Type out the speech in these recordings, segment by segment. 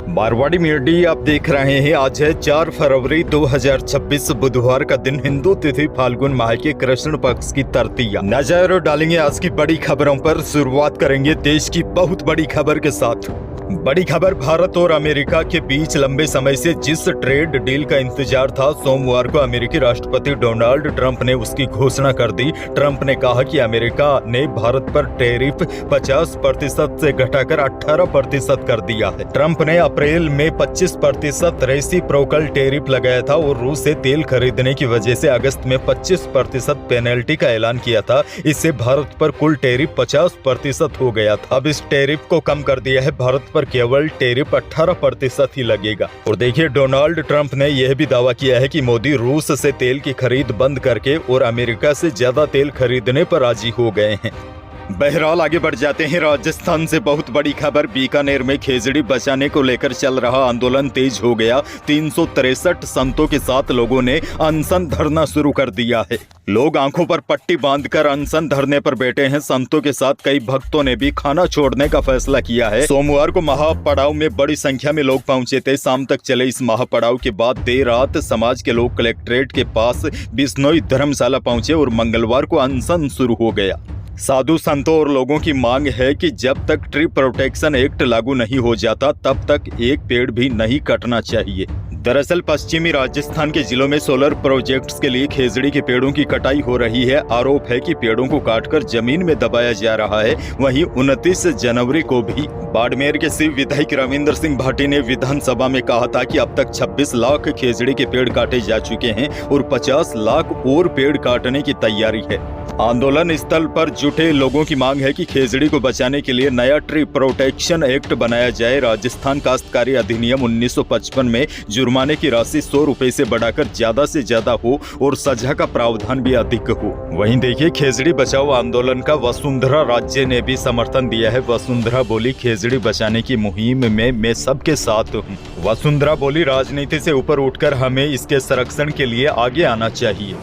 Marwari media आप देख रहे हैं। आज है 4 फरवरी 2026 बुधवार का दिन। हिंदू तिथि फाल्गुन माह के कृष्ण पक्ष की तृतीया। नजर डालेंगे आज की बड़ी खबरों पर। शुरुआत करेंगे देश की बहुत बड़ी खबर के साथ। बड़ी खबर, भारत और अमेरिका के बीच लंबे समय से जिस ट्रेड डील का इंतजार था, सोमवार को अमेरिकी राष्ट्रपति डोनाल्ड ट्रंप ने उसकी घोषणा कर दी। ट्रंप ने कहा कि अमेरिका ने भारत पर टैरिफ 50% से घटाकर 18% कर दिया है। ट्रंप ने अप्रैल में 25% रेसिप्रोकल टैरिफ लगाया था और रूस से तेल खरीदने की वजह से अगस्त में 25% पेनल्टी का ऐलान किया था। इससे भारत पर कुल टैरिफ 50% हो गया था। अब इस टैरिफ को कम कर दिया है। भारत पर केवल टैरिफ 18% ही लगेगा। और देखिए, डोनाल्ड ट्रंप ने यह भी दावा किया है कि मोदी रूस से तेल की खरीद बंद करके और अमेरिका से ज्यादा तेल खरीदने पर राजी हो गए हैं। बहरहाल आगे बढ़ जाते हैं। राजस्थान से बहुत बड़ी खबर, बीकानेर में खेजड़ी बचाने को लेकर चल रहा आंदोलन तेज हो गया। 363 संतों के साथ लोगों ने अनशन धरना शुरू कर दिया है। लोग आंखों पर पट्टी बांधकर अनशन धरने पर बैठे हैं। संतों के साथ कई भक्तों ने भी खाना छोड़ने का फैसला किया है। सोमवार को महापड़ाव में बड़ी संख्या में लोग पहुंचे थे। शाम तक चले इस महापड़ाव के बाद देर रात समाज के लोग कलेक्ट्रेट के पास बिश्नोई धर्मशाला पहुंचे और मंगलवार को अनशन शुरू हो गया। साधु संतों और लोगों की मांग है कि जब तक ट्री प्रोटेक्शन एक्ट लागू नहीं हो जाता तब तक एक पेड़ भी नहीं कटना चाहिए। दरअसल पश्चिमी राजस्थान के जिलों में सोलर प्रोजेक्ट्स के लिए खेजड़ी के पेड़ों की कटाई हो रही है। आरोप है कि पेड़ों को काटकर जमीन में दबाया जा रहा है। वहीं 29 जनवरी को भी बाड़मेर के शिव विधायक रविंद्र सिंह भाटी ने विधानसभा में कहा था कि अब तक 26 लाख खेजड़ी के पेड़ काटे जा चुके हैं और 50 लाख और पेड़ काटने की तैयारी है। आंदोलन स्थल पर जुटे लोगों की मांग है कि खेजड़ी को बचाने के लिए नया ट्री प्रोटेक्शन एक्ट बनाया जाए। राजस्थान काश्तकारी अधिनियम 1955 में जुर्माने की राशि 100 रुपए से बढ़ाकर ज्यादा से ज्यादा हो और सजा का प्रावधान भी अधिक हो। वहीं देखिए, खेजड़ी बचाओ आंदोलन का वसुंधरा राज्य ने भी समर्थन दिया है। वसुंधरा बोली, खेजड़ी बचाने की मुहिम में मैं सबके साथ हूँ। वसुंधरा बोली, राजनीति से ऊपर उठकर हमें इसके संरक्षण के लिए आगे आना चाहिए।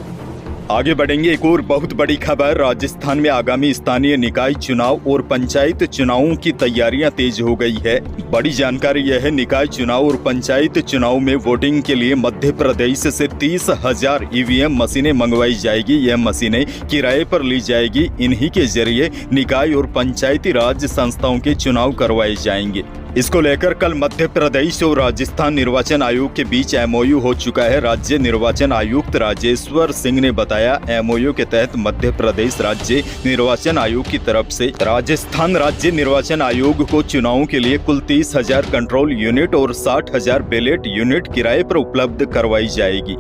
आगे बढ़ेंगे। एक और बहुत बड़ी खबर, राजस्थान में आगामी स्थानीय निकाय चुनाव और पंचायत चुनावों की तैयारियां तेज हो गई है। बड़ी जानकारी यह है, निकाय चुनाव और पंचायत चुनाव में वोटिंग के लिए मध्य प्रदेश से 30,000 ईवीएम मशीनें मंगवाई जाएगी। यह मशीनें किराए पर ली जाएगी। इन्हीं के जरिए निकाय और पंचायती राज संस्थाओं के चुनाव करवाए जाएंगे। इसको लेकर कल मध्य प्रदेश और राजस्थान निर्वाचन आयोग के बीच एमओयू हो चुका है। राज्य निर्वाचन आयुक्त राजेश्वर सिंह ने बताया, एमओयू के तहत मध्य प्रदेश राज्य निर्वाचन आयोग की तरफ से राजस्थान राज्य निर्वाचन आयोग को चुनावों के लिए कुल 30,000 कंट्रोल यूनिट और 60,000 बैलेट यूनिट किराए पर उपलब्ध करवाई जाएगी।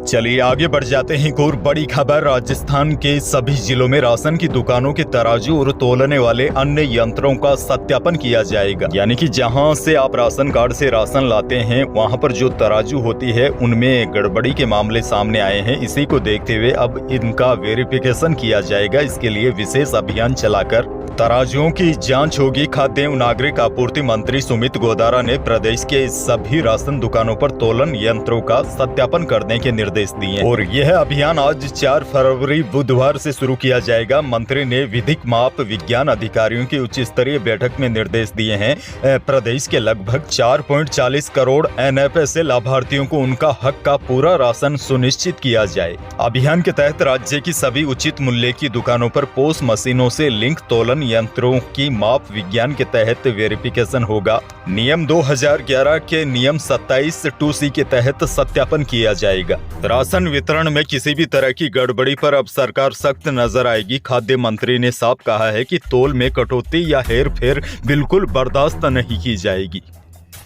चलिए आगे बढ़ जाते हैं। एक और बड़ी खबर, राजस्थान के सभी जिलों में राशन की दुकानों के तराजू और तोलने वाले अन्य यंत्रों का सत्यापन किया जाएगा। यानी कि जहां से आप राशन कार्ड से राशन लाते हैं, वहां पर जो तराजू होती है उनमें गड़बड़ी के मामले सामने आए हैं। इसी को देखते हुए अब इनका वेरिफिकेशन किया जाएगा। इसके लिए विशेष अभियान चलाकर तराजुओं की जांच होगी। खाद्य एवं नागरिक आपूर्ति मंत्री सुमित गोदारा ने प्रदेश के सभी राशन दुकानों पर तोलन यंत्रों का सत्यापन करने के निर्देश दिए और यह अभियान आज 4 फरवरी बुधवार से शुरू किया जाएगा। मंत्री ने विधिक माप विज्ञान अधिकारियों की उच्च स्तरीय बैठक में निर्देश दिए हैं। प्रदेश के लगभग 4.40 करोड़ एनएफएसए लाभार्थियों को उनका हक का पूरा राशन सुनिश्चित किया जाए। अभियान के तहत राज्य की सभी उचित मूल्य की दुकानों पर पोस मशीनों से लिंक तोलन यंत्रों की माप विज्ञान के तहत वेरिफिकेशन होगा। नियम 2011 के नियम 27(2)C के तहत सत्यापन किया जाएगा। राशन वितरण में किसी भी तरह की गड़बड़ी पर अब सरकार सख्त नजर आएगी। खाद्य मंत्री ने साफ कहा है कि तोल में कटौती या हेरफेर बिल्कुल बर्दाश्त नहीं की जाएगी।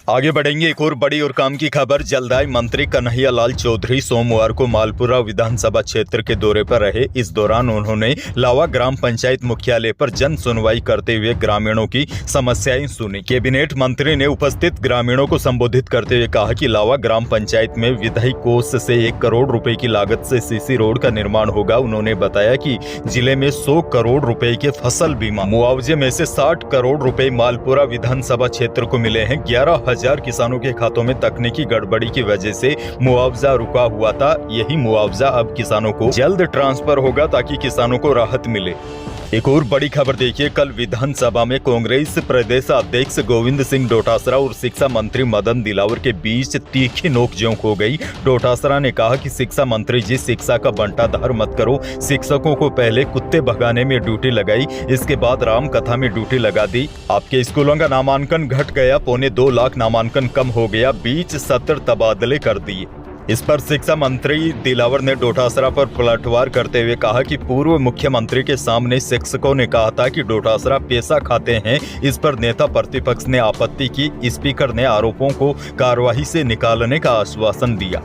आगे बढ़ेंगे। एक और बड़ी और काम की खबर, जलदाय मंत्री कन्हैया लाल चौधरी सोमवार को मालपुरा विधानसभा क्षेत्र के दौरे पर रहे। इस दौरान उन्होंने लावा ग्राम पंचायत मुख्यालय पर जन सुनवाई करते हुए ग्रामीणों की समस्याएं सुनी। कैबिनेट मंत्री ने उपस्थित ग्रामीणों को संबोधित करते हुए कहा कि लावा ग्राम पंचायत में विधायी कोष से 1 करोड़ रुपए की लागत से सीसी रोड का निर्माण होगा। उन्होंने बताया कि जिले में 100 करोड़ रुपए के फसल बीमा मुआवजे में से 60 करोड़ रुपए मालपुरा विधानसभा क्षेत्र को मिले हैं। 11,000 किसानों के खातों में तकनीकी गड़बड़ी की वजह से मुआवजा रुका हुआ था। यही मुआवजा अब किसानों को जल्द ट्रांसफर होगा ताकि किसानों को राहत मिले। एक और बड़ी खबर देखिए, कल विधानसभा में कांग्रेस प्रदेश अध्यक्ष गोविंद सिंह डोटासरा और शिक्षा मंत्री मदन दिलावर के बीच तीखी नोकझोंक हो गई। डोटासरा ने कहा कि शिक्षा मंत्री जी शिक्षा का बंटाधार मत करो। शिक्षकों को पहले कुत्ते भगाने में ड्यूटी लगाई, इसके बाद राम कथा में ड्यूटी लगा दी। आपके स्कूलों का नामांकन घट गया, 2.25 लाख नामांकन कम हो गया, बीच सत्र तबादले कर दिए। इस पर शिक्षा मंत्री दिलावर ने डोटासरा पर पलटवार करते हुए कहा कि पूर्व मुख्यमंत्री के सामने शिक्षकों ने कहा था कि डोटासरा पैसा खाते हैं। इस पर नेता प्रतिपक्ष ने आपत्ति की। स्पीकर ने आरोपों को कार्यवाही से निकालने का आश्वासन दिया।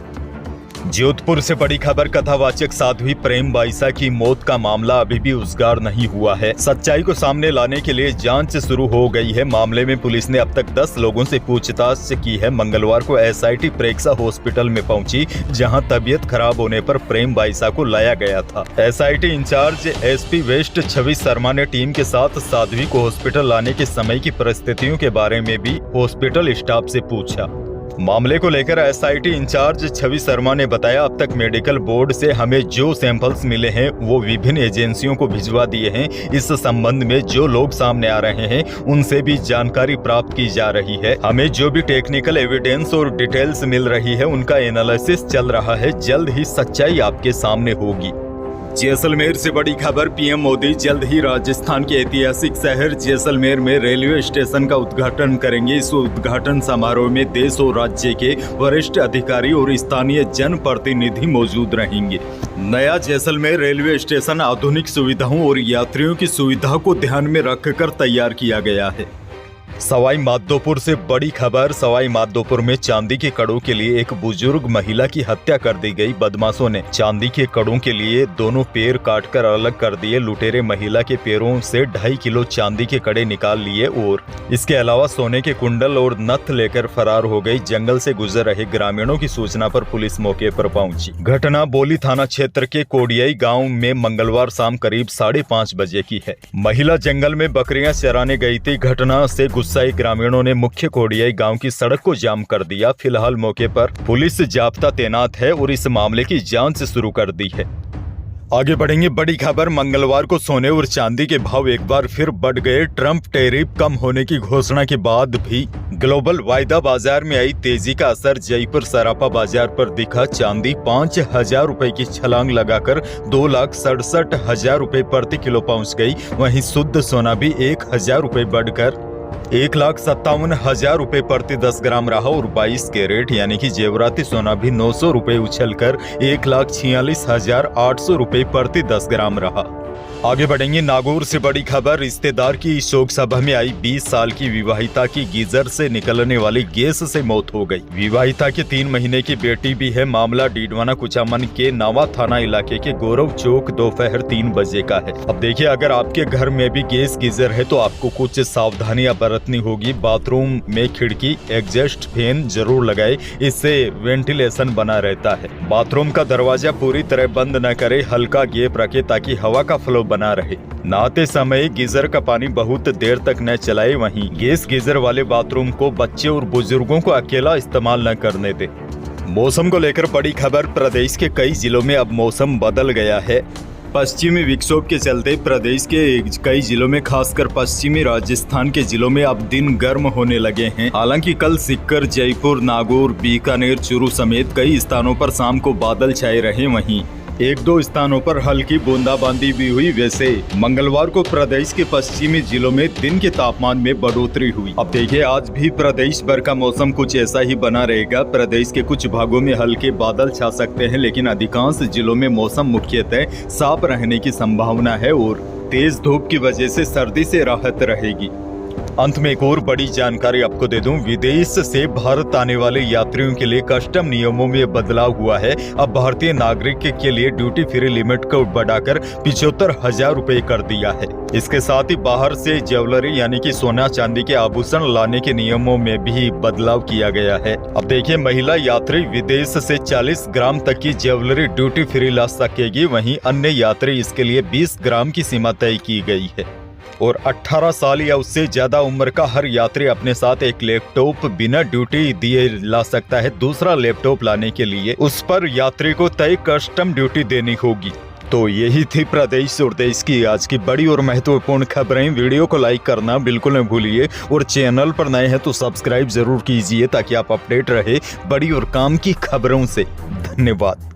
जोधपुर से बड़ी खबर, कथावाचक साध्वी प्रेम बाईसा की मौत का मामला अभी भी उजागर नहीं हुआ है। सच्चाई को सामने लाने के लिए जांच शुरू हो गई है। मामले में पुलिस ने अब तक 10 लोगों से पूछताछ की है। मंगलवार को एसआईटी प्रेक्षा हॉस्पिटल में पहुंची, जहां तबीयत खराब होने पर प्रेम बाईसा को लाया गया था। एसआईटी इंचार्ज एसपी वेस्ट छवि शर्मा ने टीम के साथ साध्वी को हॉस्पिटल लाने के समय की परिस्थितियों के बारे में भी हॉस्पिटल स्टाफ से पूछा। मामले को लेकर एसआईटी इंचार्ज छवि शर्मा ने बताया, अब तक मेडिकल बोर्ड से हमें जो सैंपल्स मिले हैं वो विभिन्न एजेंसियों को भिजवा दिए हैं। इस संबंध में जो लोग सामने आ रहे हैं उनसे भी जानकारी प्राप्त की जा रही है। हमें जो भी टेक्निकल एविडेंस और डिटेल्स मिल रही है उनका एनालिसिस चल रहा है। जल्द ही सच्चाई आपके सामने होगी। जैसलमेर से बड़ी खबर, पीएम मोदी जल्द ही राजस्थान के ऐतिहासिक शहर जैसलमेर में रेलवे स्टेशन का उद्घाटन करेंगे। इस उद्घाटन समारोह में देश और राज्य के वरिष्ठ अधिकारी और स्थानीय जनप्रतिनिधि मौजूद रहेंगे। नया जैसलमेर रेलवे स्टेशन आधुनिक सुविधाओं और यात्रियों की सुविधा को ध्यान में रखकर तैयार किया गया है। सवाई माधोपुर से बड़ी खबर, सवाई माधोपुर में चांदी के कड़ों के लिए एक बुजुर्ग महिला की हत्या कर दी गई। बदमाशों ने चांदी के कड़ों के लिए दोनों पैर काटकर अलग कर दिए। लुटेरे महिला के पैरों से 2.5 किलो चांदी के कड़े निकाल लिए और इसके अलावा सोने के कुंडल और नथ लेकर फरार हो गई। जंगल से गुजर रहे ग्रामीणों की सूचना पर पुलिस मौके पर पहुंची। घटना बोली थाना क्षेत्र के कोडियाई गाँव में मंगलवार शाम करीब 5:30 बजे की है। महिला जंगल में बकरियां चराने गई थी। घटना से गुस्साए ग्रामीणों ने मुख्य कोडियाई गांव की सड़क को जाम कर दिया। फिलहाल मौके पर पुलिस जाब्ता तैनात है और इस मामले की जांच शुरू कर दी है। आगे बढ़ेंगे, बड़ी खबर, मंगलवार को सोने और चांदी के भाव एक बार फिर बढ़ गए। ट्रंप टैरिफ कम होने की घोषणा के बाद भी ग्लोबल वायदा बाजार में आई तेजी का असर जयपुर सराफा बाजार पर दिखा। चांदी 5,000 रुपए की छलांग लगाकर 2,67,000 रुपए प्रति किलो पहुंच गई। वहीं शुद्ध सोना भी 1,000 रुपए बढ़कर 1,57,000 रुपए प्रति 10 ग्राम रहा और 22 कैरेट यानी कि जेवराती सोना भी 900 रुपए उछलकर 1,46,800 रुपए प्रति 10 ग्राम रहा। आगे बढ़ेंगे, नागौर से बड़ी खबर, रिश्तेदार की शोक सभा में आई 20 साल की विवाहिता की गीजर से निकलने वाली गैस से मौत हो गई। विवाहिता की 3 महीने की बेटी भी है। मामला डीडवाना कुचामन के नावा थाना इलाके के गौरव चौक दोपहर 3 बजे का है। अब देखिए, अगर आपके घर में भी गैस गीजर है तो आपको कुछ सावधानियां बरतनी होगी। बाथरूम में खिड़की एग्जॉस्ट फैन जरूर लगाए, इससे वेंटिलेशन बना रहता है। बाथरूम का दरवाजा पूरी तरह बंद न करे, हल्का गैप रखे ताकि हवा का फ्लो बना रहे। नहाते समय गीजर का पानी बहुत देर तक न चलाए। वहीं गैस गीजर वाले बाथरूम को बच्चे और बुजुर्गों को अकेला इस्तेमाल न करने दे। मौसम को लेकर बड़ी खबर, प्रदेश के कई जिलों में अब मौसम बदल गया है। पश्चिमी विक्षोभ के चलते प्रदेश के कई जिलों में, खासकर पश्चिमी राजस्थान के जिलों में अब दिन गर्म होने लगे हैं। हालांकि कल सीकर, जयपुर, नागौर, बीकानेर, चूरू समेत कई स्थानों पर शाम को बादल छाए रहे। वहीं 1-2 स्थानों पर हल्की बूंदाबांदी भी हुई। वैसे मंगलवार को प्रदेश के पश्चिमी जिलों में दिन के तापमान में बढ़ोतरी हुई। अब देखिए, आज भी प्रदेश भर का मौसम कुछ ऐसा ही बना रहेगा। प्रदेश के कुछ भागों में हल्के बादल छा सकते हैं, लेकिन अधिकांश जिलों में मौसम मुख्यतः साफ रहने की संभावना है और तेज धूप की वजह से सर्दी से राहत रहेगी। अंत में एक और बड़ी जानकारी आपको दे दूं, विदेश से भारत आने वाले यात्रियों के लिए कस्टम नियमों में बदलाव हुआ है। अब भारतीय नागरिक के लिए ड्यूटी फ्री लिमिट को बढ़ाकर 75,000 रुपए कर दिया है। इसके साथ ही बाहर से ज्वेलरी यानी कि सोना चांदी के आभूषण लाने के नियमों में भी बदलाव किया गया है। अब देखिए, महिला यात्री विदेश से 40 ग्राम तक की ज्वेलरी ड्यूटी फ्री ला सकेगी। वहीं अन्य यात्री इसके लिए 20 ग्राम की सीमा तय की गई है और 18 साल या उससे ज्यादा उम्र का हर यात्री अपने साथ एक लैपटॉप बिना ड्यूटी दिए ला सकता है। दूसरा लैपटॉप लाने के लिए उस पर यात्री को तय कस्टम ड्यूटी देनी होगी। तो यही थी प्रदेश और देश की आज की बड़ी और महत्वपूर्ण खबरें। वीडियो को लाइक करना बिल्कुल न भूलिए और चैनल पर नए हैं तो सब्सक्राइब जरूर कीजिए ताकि आप अपडेट रहे बड़ी और काम की खबरों से। धन्यवाद।